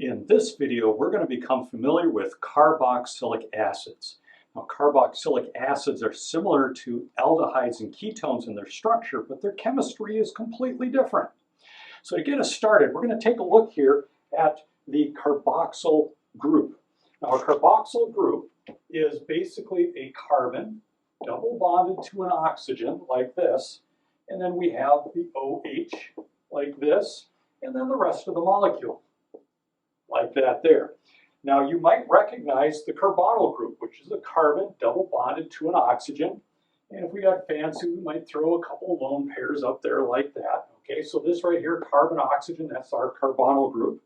In this video, we're going to become familiar with carboxylic acids. Now, carboxylic acids are similar to aldehydes and ketones in their structure, but their chemistry is completely different. So to get us started, we're going to take a look here at the carboxyl group. Now, a carboxyl group is basically a carbon double bonded to an oxygen like this, and then we have the OH like this, and then the rest of the molecule like that there. Now you might recognize the carbonyl group, which is a carbon double bonded to an oxygen. And if we got fancy, we might throw a couple of lone pairs up there like that. Okay, so this right here, carbon oxygen, that's our carbonyl group.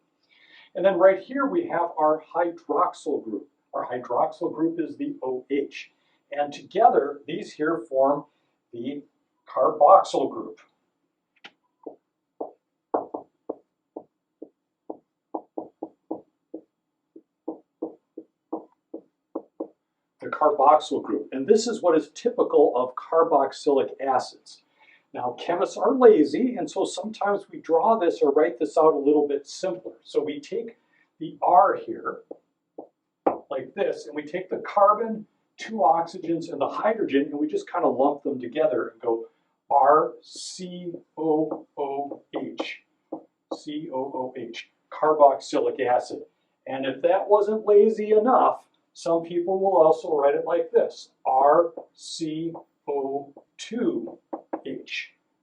And then right here we have our hydroxyl group. Our hydroxyl group is the OH. And together, these here form the carboxyl group. The carboxyl group. And this is what is typical of carboxylic acids. Now, chemists are lazy, and so sometimes we draw this or write this out a little bit simpler. So we take the R here, like this, and we take the carbon, two oxygens, and the hydrogen, and we just kind of lump them together and go RCOOH, COOH, carboxylic acid. And if that wasn't lazy enough, some people will also write it like this, RCO2H,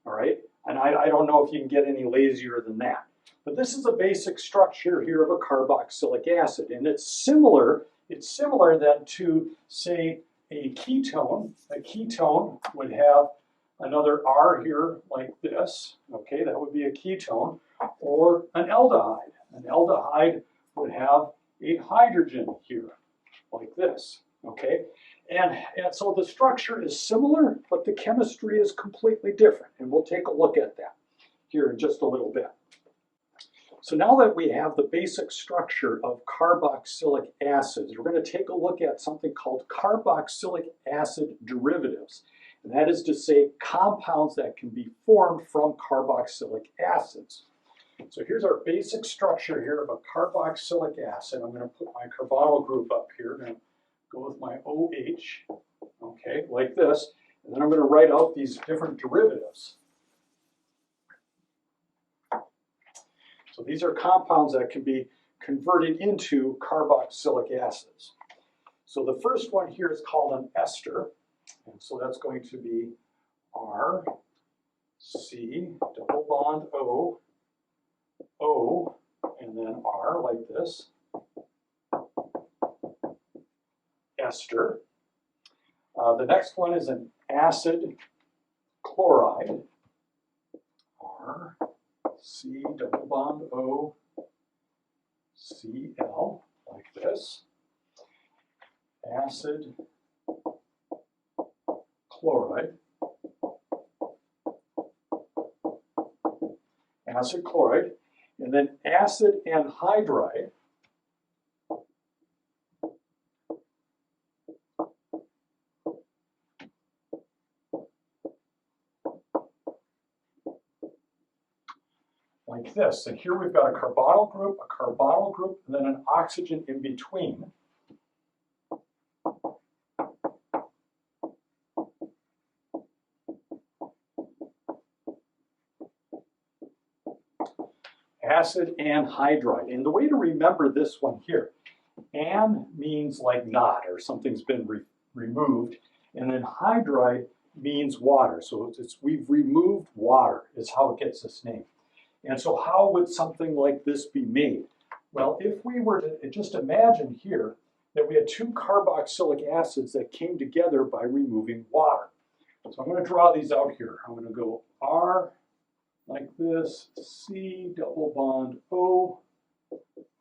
all right? And I don't know if you can get any lazier than that. But this is a basic structure here of a carboxylic acid, and it's similar then to, say, a ketone. A ketone would have another R here like this, okay? That would be a ketone, or an aldehyde. An aldehyde would have a hydrogen here, like this, okay? And so the structure is similar, but the chemistry is completely different, and we'll take a look at that here in just a little bit. So now that we have the basic structure of carboxylic acids, we're going to take a look at something called carboxylic acid derivatives, and that is to say compounds that can be formed from carboxylic acids. So here's our basic structure here of a carboxylic acid. I'm going to put my carbonyl group up here. I'm going to go with my OH, okay, like this. And then I'm going to write out these different derivatives. So these are compounds that can be converted into carboxylic acids. So the first one here is called an ester. And so that's going to be R, C, double bond O, O, and then R like this, ester. The next one is an acid chloride, R, C, double bond O, Cl, like this, acid chloride, acid chloride. And then acid anhydride, like this. And here we've got a carbonyl group, and then an oxygen in between. Acid anhydride. And the way to remember this one here, an means like not, or something's been removed, and then hydride means water. So we've removed water is how it gets its name. And so how would something like this be made? Well, if we were to just imagine here that we had two carboxylic acids that came together by removing water. So I'm going to draw these out here. I'm going to go R like this, C double bond O,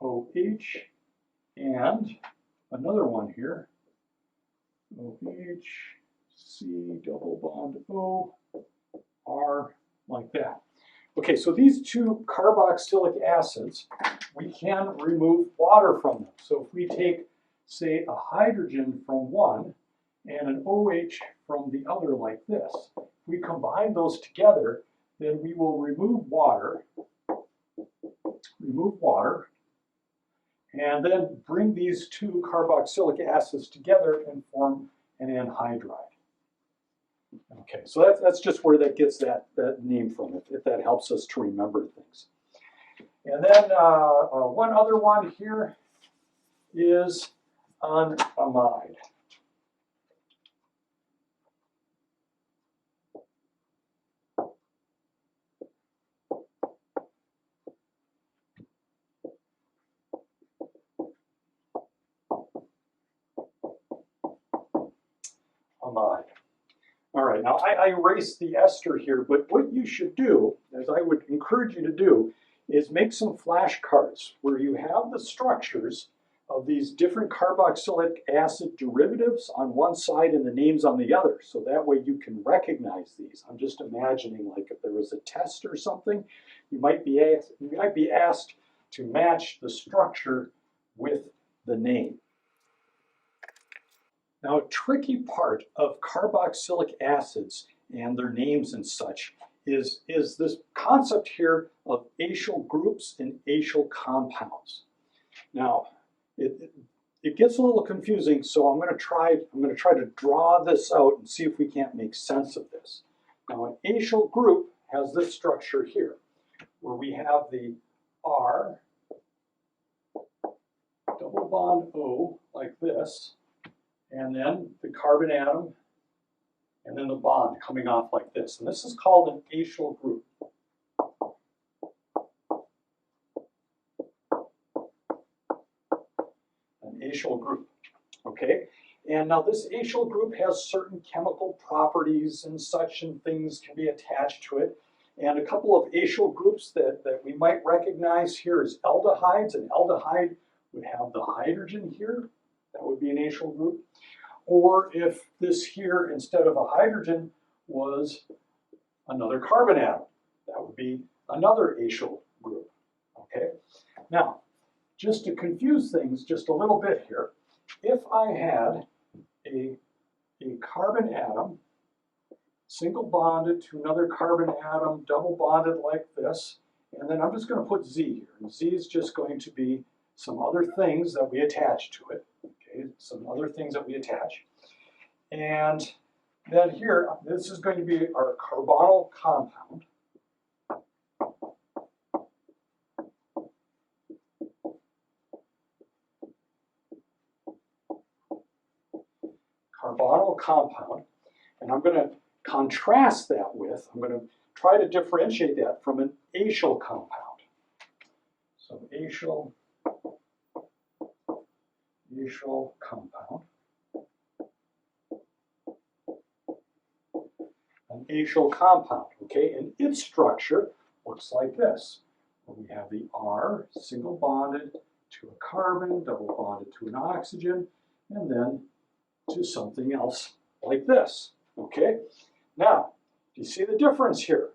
OH, and another one here, OH, C double bond O, R, like that. Okay, so these two carboxylic acids, we can remove water from them. So if we take, say, a hydrogen from one and an OH from the other like this, if we combine those together, then we will remove water, and then bring these two carboxylic acids together and form an anhydride. Okay, so that's just where that gets that name from, if that helps us to remember things. And then one other one here is an amide. Amide. All right, now I erased the ester here, but what you should do, as I would encourage you to do, is make some flashcards where you have the structures of these different carboxylic acid derivatives on one side and the names on the other. So that way you can recognize these. I'm just imagining, like, if there was a test or something, you might be asked to match the structure with the name. Now, a tricky part of carboxylic acids and their names and such is this concept here of acyl groups and acyl compounds. Now, it gets a little confusing, so I'm going to try to draw this out and see if we can't make sense of this. Now, an acyl group has this structure here, where we have the R double bond O like this, and then the carbon atom, and then the bond coming off like this. And this is called an acyl group. An acyl group, okay? And now this acyl group has certain chemical properties and such, and things can be attached to it. And a couple of acyl groups that we might recognize here is aldehydes. An aldehyde would have the hydrogen here. That would be an acyl group. Or if this here, instead of a hydrogen, was another carbon atom, that would be another acyl group. Okay? Now, just to confuse things just a little bit here, if I had a carbon atom single bonded to another carbon atom, double bonded like this, and then I'm just going to put Z here. And Z is just going to be some other things that we attach to it. Okay, some other things that we attach. And then here, this is going to be our carbonyl compound. Carbonyl compound. And I'm going to contrast that with, I'm going to try to differentiate that from an acyl compound. So acyl compound. An acyl compound, okay, and its structure looks like this. We have the R single bonded to a carbon, double bonded to an oxygen, and then to something else like this, okay? Now, do you see the difference here?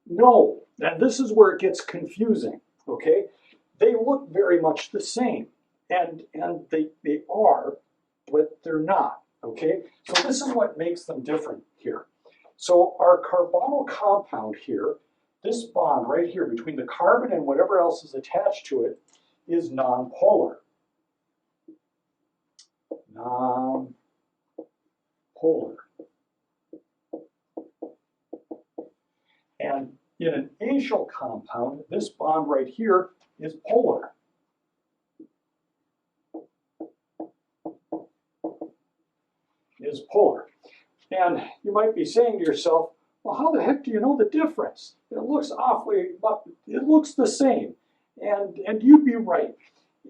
No, and this is where it gets confusing, okay? They look very much the same, and they are, but they're not, okay? So this is what makes them different here. So our carbonyl compound here, this bond right here between the carbon and whatever else is attached to it is nonpolar. Nonpolar. And in an acyl compound, this bond right here is polar. Is polar. And you might be saying to yourself, well, how the heck do you know the difference? It looks it looks the same. And you'd be right.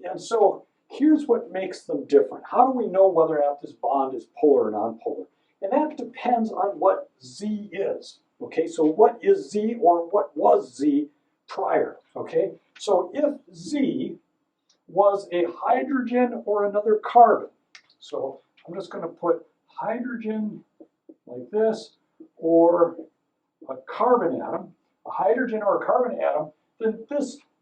And so here's what makes them different. How do we know whether or not this bond is polar or nonpolar? And that depends on what Z is. Okay, so what is Z or what was Z prior? Okay, so if Z was a hydrogen or another carbon, so I'm just going to put hydrogen like this, or a carbon atom, a hydrogen or a carbon atom, then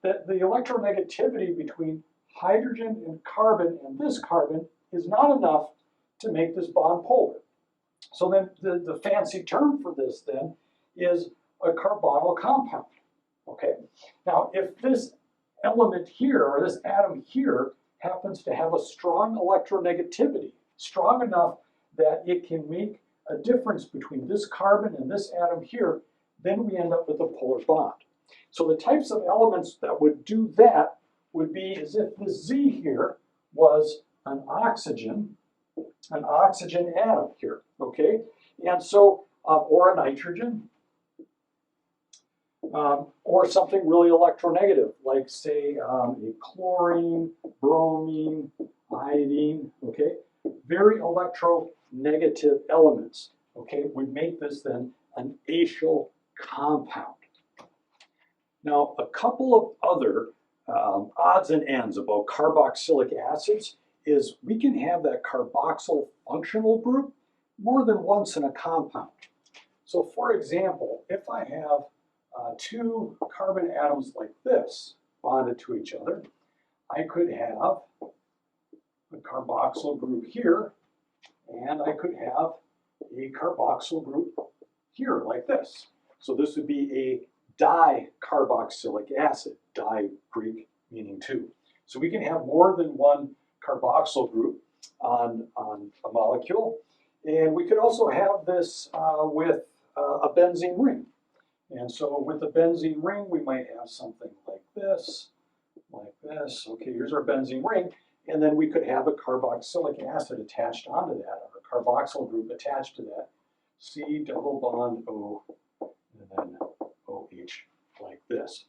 the electronegativity between hydrogen and this carbon is not enough to make this bond polar. So then the fancy term for this then is a carbonyl compound. Okay, now if this element here, or this atom here, happens to have a strong electronegativity, strong enough that it can make a difference between this carbon and this atom here, then we end up with a polar bond. So the types of elements that would do that would be as if this Z here was an oxygen atom here, okay? And so, or a nitrogen, or something really electronegative, like say a chlorine, bromine, iodine, okay? Very electronegative elements, okay? Would make this then an acyl compound. Now, a couple of other odds and ends about carboxylic acids is we can have that carboxyl functional group more than once in a compound. So for example, if I have two carbon atoms like this bonded to each other, I could have a carboxyl group here, and I could have a carboxyl group here like this. So this would be a dicarboxylic acid, di Greek meaning two. So we can have more than one carboxyl group on a molecule, and we could also have this with a benzene ring. And so with a benzene ring, we might have something like this. Okay, here's our benzene ring, and then we could have a carboxylic acid attached onto that, or a carboxyl group attached to that. C double bond O, and then OH like this.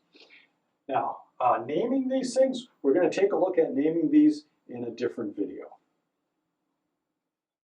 Now, naming these things, we're going to take a look at naming these in a different video.